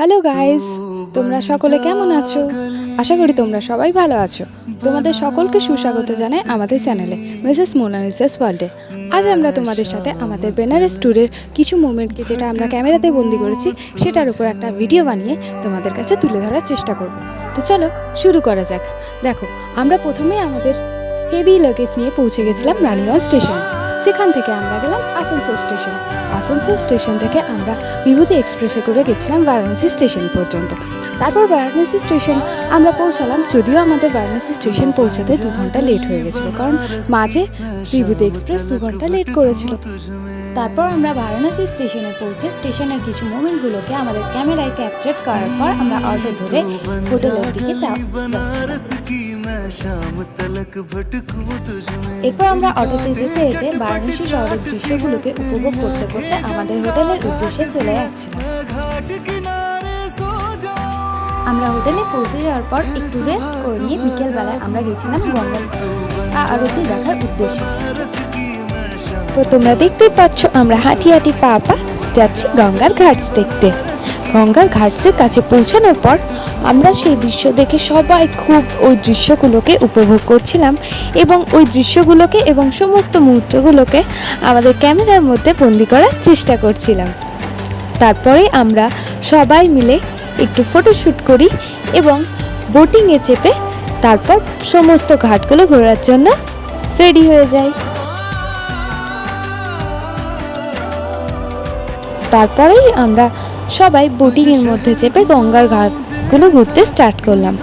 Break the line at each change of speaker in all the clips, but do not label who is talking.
Hello guys, তোমরা সকলে কেমন আছো? আশা করি তোমরা সবাই ভালো আছো। তোমাদের সকলকে সুস্বাগত জানাই আমাদের চ্যানেলে মিসেস মোনালিসাস ওয়ার্ল্ডে। আজ আমরা তোমাদের সাথে আমাদের বেনারস ট্যুরের কিছু মোমেন্টকে যেটা আমরা ক্যামেরাতে বন্দি করেছি সেটার উপর একটা ভিডিও বানিয়ে তোমাদের কাছে তুলে ধরার চেষ্টা করব। তো চলো শুরু করা যাক। দেখো, আমরা প্রথমেই আমাদের হেভি লাগেজ নিয়ে পৌঁছে গেছিলাম রানীগঞ্জ স্টেশনে। সেখান থেকে আমরা গেলাম আসানসোল স্টেশন। আসানসোল স্টেশন থেকে আমরা বিভূতি এক্সপ্রেসে করে গেছিলাম বারাণসী স্টেশন পর্যন্ত। তারপর বারাণসী স্টেশন আমরা পৌঁছালাম, যদিও আমাদের বারাণসী স্টেশন পৌঁছাতে 2 ঘন্টা লেট হয়ে গেছিলো, কারণ মাঝে বিভূতি এক্সপ্রেস 2 ঘন্টা লেট করেছিল। তারপর আমরা বারাণসী স্টেশনে পৌঁছে স্টেশনের কিছু মোমেন্টগুলোকে আমাদের ক্যামেরায় ক্যাপচার করার পর আমরা অটো ধরে হোটেলের দিকে এরপর আমরা অটোতে যেতে যেতে বারাণসী শহরের দৃশ্যগুলোকে উপভোগ করতে করতে আমাদের হোটেলের উদ্দেশ্যে চলে যাচ্ছিলাম। আমরা হোটেলে পৌঁছে যাওয়ার পর একটু রেস্ট করে নিয়ে বিকেলবেলায় আমরা গেছিলাম গঙ্গা আরতি দেখার উদ্দেশ্যে। তো তোমরা দেখতেই পাচ্ছ আমরা হাঁটি হাঁটি পা যাচ্ছি গঙ্গার ঘাটস দেখতে। গঙ্গার ঘাটসের কাছে পৌঁছানোর পর আমরা সেই দৃশ্য দেখে সবাই খুব ওই দৃশ্যগুলোকে উপভোগ করছিলাম এবং ওই দৃশ্যগুলোকে এবং সমস্ত মুহূর্তগুলোকে আমাদের ক্যামেরার মধ্যে বন্দি করার চেষ্টা করছিলাম। তারপরে আমরা সবাই মিলে একটু ফটোশ্যুট করি এবং বোটিংয়ে চেপে তারপর সমস্ত ঘাটগুলো ঘোরার জন্য রেডি হয়ে যাই। তারপরেই আমরা সবাই বোটিংয়ের মধ্যে চেপে গঙ্গার ঘাটগুলো ঘুরতে স্টার্ট করলাম।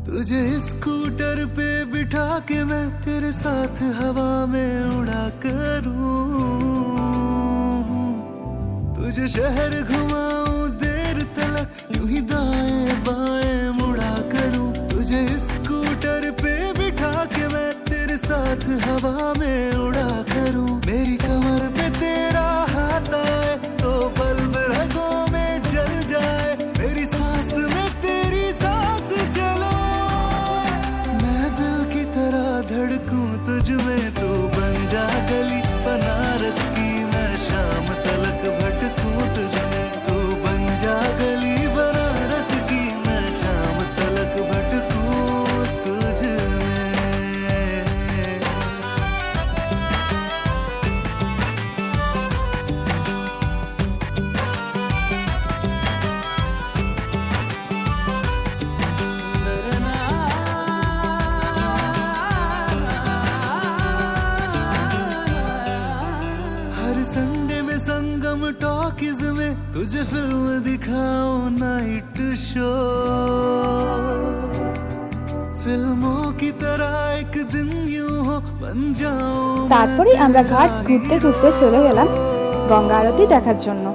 तुझे स्कूटर पे बिठा के मैं तेरे साथ हवा में उड़ा करूं, तुझे शहर घुमाऊं देर तलक यूं ही दाएं बाएं मुड़ा करूं, तुझे स्कूटर पे बिठा के मैं तेरे साथ हवा में उड़ा करूं, मेरी कमर पे तेरा हाथ आए तो बल्ब रगों में जल जाए, मेरी सांस में तेरी सांस चले, मैं दिल की तरह धड़कूं तुझ में, तू बन जा गली बनारस की, मैं शाम तलक भटकूं तुझ में, तू बन जा गली बनारस की, मैं शाम तलक भटकूं तुझ में। हर संडे में संगम टॉकीज में तुझे फिल्म दिखाओ नाइट शो, फिल्मों की तरह एक दिन यूं हो बन जाऊं।
তারপরে আমরা ঘাট ঘুরতে ঘুরতে চলে গেলাম গঙ্গা আরতি দেখার জন্য।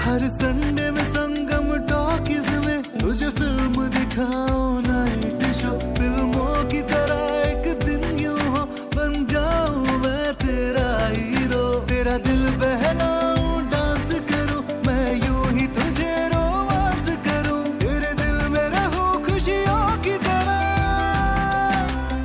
हर संडे में संगम टॉकीज में तुझे फिल्म दिखाओ नाइट शो, फिल्मों की तरह एक दिन यूं हो बन जाऊं मैं तेरा हीरो, तेरा दिल बहलाऊं डांस करूं मैं यूं ही तुझे रोमांस करूं, तेरे दिल में रहूं खुशियों की तरह,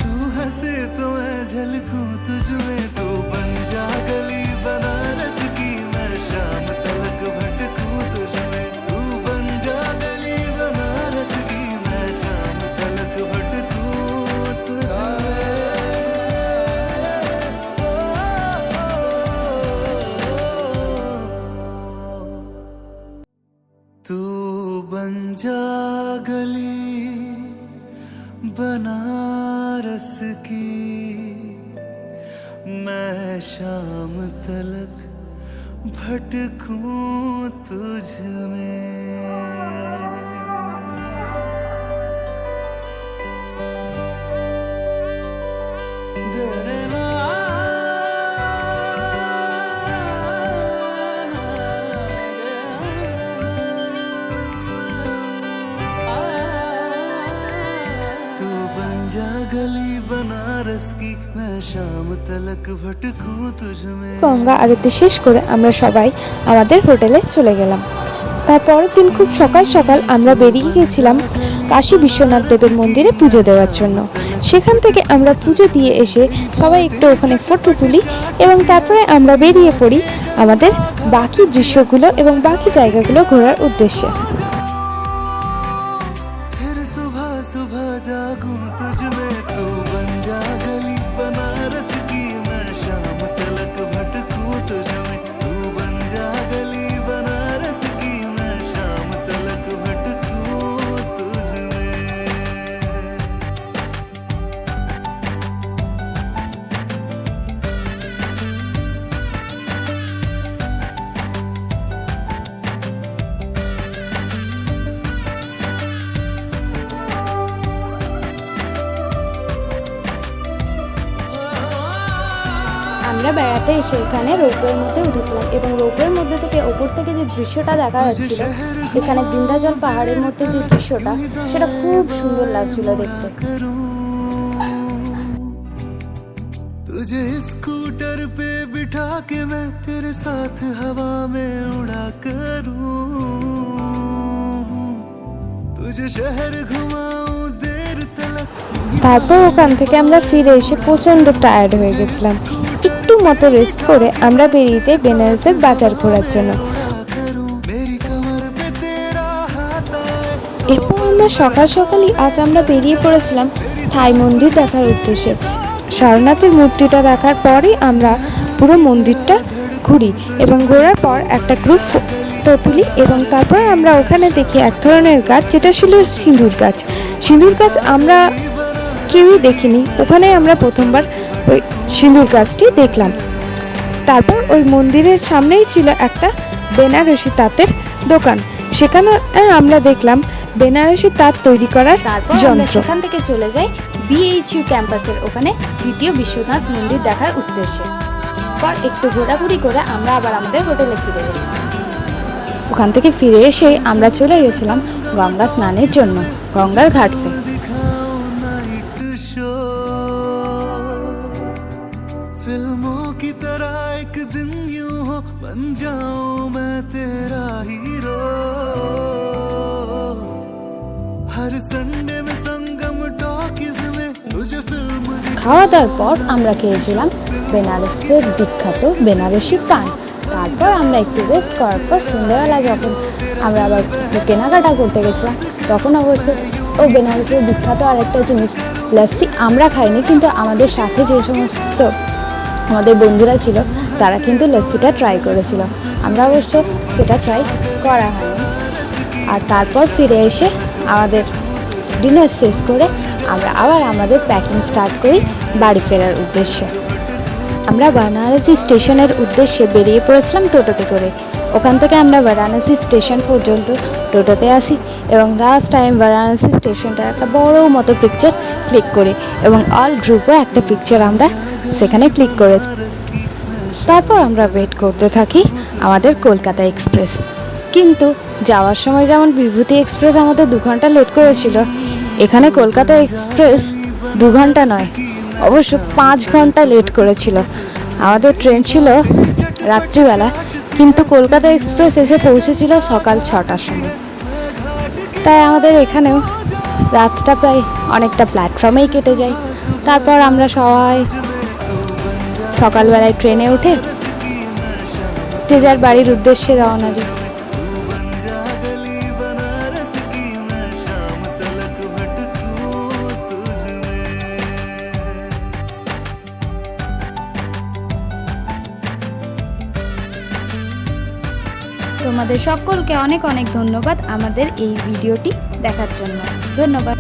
तू हंसे तो मैं झलकूं तुझ में, तू बन जा गली बनारस की, मैं शाम तलक भटकूं तुझ में, तू बन जा गली बनारस की, मैं शाम तलक भटकूं तुझ में। तू बन जा गली बनारस की, मैं शाम तलक भटकूं तुझ में। तू बन जा गली बनारस की, मैं शाम तलक भटकूं तुझ में।
গঙ্গা আরতি শেষ করে আমরা সবাই আমাদের হোটেলে চলে গেলাম। তারপরের দিন খুব সকাল সকাল আমরা বেরিয়ে গেছিলাম কাশী বিশ্বনাথ দেবের মন্দিরে পুজো দেওয়ার জন্য। সেখান থেকে আমরা পুজো দিয়ে এসে সবাই একটু ওখানে ফটো তুলি এবং তারপরে আমরা বেরিয়ে পড়ি আমাদের বাকি দৃশ্যগুলো এবং বাকি জায়গাগুলো ঘোরার উদ্দেশ্যে।
फिर सुबह सुबह जागूं तुझ में, तू बन जा गली बनारस की, मैं शाम तलक भटकूं तुझ में, तू बन जा गली बनारस की, मैं शाम तलक भटकूं तुझ में।
আমরা বেড়াতে এসে এখানে রোপওয়ের মধ্যে উঠেছিলাম এবং রোপওয়ের মধ্যে থেকে ওপর থেকে যে দৃশ্যটা দেখা যাচ্ছিল, এখানে বৃন্দাচল পাহাড়ের মধ্যে যে দৃশ্যটা, সেটা খুব সুন্দর লাগছিল দেখতে।
तुझे स्कूटर पे बिठा के मैं तेरे साथ हवा में उड़ा करूं, तुझे शहर घुमाऊं देर तलक।
তারপর ওখান থেকে আমরা ফিরে এসে প্রচণ্ড টায়ার্ড হয়ে গেছিলাম। একটু মতো রেস্ট করে আমরা বেরিয়ে যাই বেনারসের বাজার ঘোরার জন্য।
मेरी कमर पे तेरा हाथ आए,
এরপর আমরা সকাল সকালই আজ আমরা বেরিয়ে পড়েছিলাম থাই মন্দির দেখার উদ্দেশ্যে। সারনাথের মূর্তিটা দেখার পরেই আমরা পুরো মন্দিরটা ঘুরি এবং ঘোরার পর একটা গ্রুপ ফটো তুলি এবং তারপরে আমরা ওখানে দেখি এক ধরনের গাছ, যেটা ছিল সিঁদুর গাছ। সিঁদুর গাছ আমরা কেউই দেখিনি, ওখানে আমরা প্রথমবার ওই সিঁদুর গাছটি দেখলাম। তারপর ওই মন্দিরের সামনেই ছিল একটা বেনারসি তাঁতের দোকান, সেখানে আমরা দেখলাম বেনারসি তাঁত তৈরি করার যন্ত্র। সেখান থেকে চলে যাই BHU ক্যাম্পাসের ওখানে দ্বিতীয় বিশ্বনাথ মন্দির দেখার উদ্দেশ্যে। পর একটু ঘোরাঘুরি করে আমরা আবার আমাদের হোটেলে ফিরে যাই। ওখান থেকে ফিরে এসে আমরা চলে গেছিলাম গঙ্গা স্নানের জন্য গঙ্গার ঘাটসে।
दिखाऊं नाइट शो, फिल्मों की तरह एक दिन यूं हो, बन जाऊं मैं तेरा हीरो, हर संडे में संगम टॉकीज में तुझे फिल्म
খাওয়া দাওয়ার পর আমরা খেয়েছিলাম বেনারসের বিখ্যাত বেনারসি পান। তারপর আমরা একটু রেস্ট করার পর সন্ধ্যাবেলা যখন আমরা আবার একটু কেনাকাটা করতে গেছিলাম, তখন অবশ্য ও বেনারসের বিখ্যাত আরেকটা জিনিস লস্যি আমরা খাইনি, কিন্তু আমাদের সাথে যে সমস্ত আমাদের বন্ধুরা ছিল তারা কিন্তু লস্যিটা ট্রাই করেছিল। আমরা অবশ্য সেটা ট্রাই করা হয়নি। আর তারপর ফিরে এসে আমাদের ডিনার শেষ করে আমরা আবার আমাদের প্যাকিং স্টার্ট করি বাড়ি ফেরার উদ্দেশ্যে। আমরা বারাণসী স্টেশনের উদ্দেশ্যে বেরিয়ে পড়েছিলাম টোটোতে করে। ওখান থেকে আমরা বারাণসী স্টেশন পর্যন্ত টোটোতে আসি এবং লাস্ট টাইম বারাণসী স্টেশনটার একটা বড় মতো পিকচার ক্লিক করি এবং অল গ্রুপও একটা পিকচার আমরা সেখানে ক্লিক করেছি। তারপর আমরা ওয়েট করতে থাকি আমাদের কলকাতা এক্সপ্রেস। কিন্তু যাওয়ার সময় যেমন বিভূতি এক্সপ্রেস আমাদের 2 ঘন্টা লেট করেছিল, এখানে কলকাতা এক্সপ্রেস 2 ঘন্টা নয়, অবশ্য 5 ঘন্টা লেট করেছিল। আমাদের ট্রেন ছিল রাত্রিবেলা, কিন্তু কলকাতা এক্সপ্রেস এসে পৌঁছেছিল সকাল 6টার সময়। তাই আমাদের এখানেও রাতটা প্রায় অনেকটা প্ল্যাটফর্মেই কেটে যায়। তারপর আমরা সবাই সকালবেলায় ট্রেনে উঠে যে যার বাড়ির উদ্দেশ্যে রওনা দিই।
बन जा गली बनारस की, मैं शाम तलक भटकूं तुझ में।
তোমাদের সকলকে অনেক অনেক ধন্যবাদ আমাদের এই ভিডিওটি দেখার জন্য। ধন্যবাদ।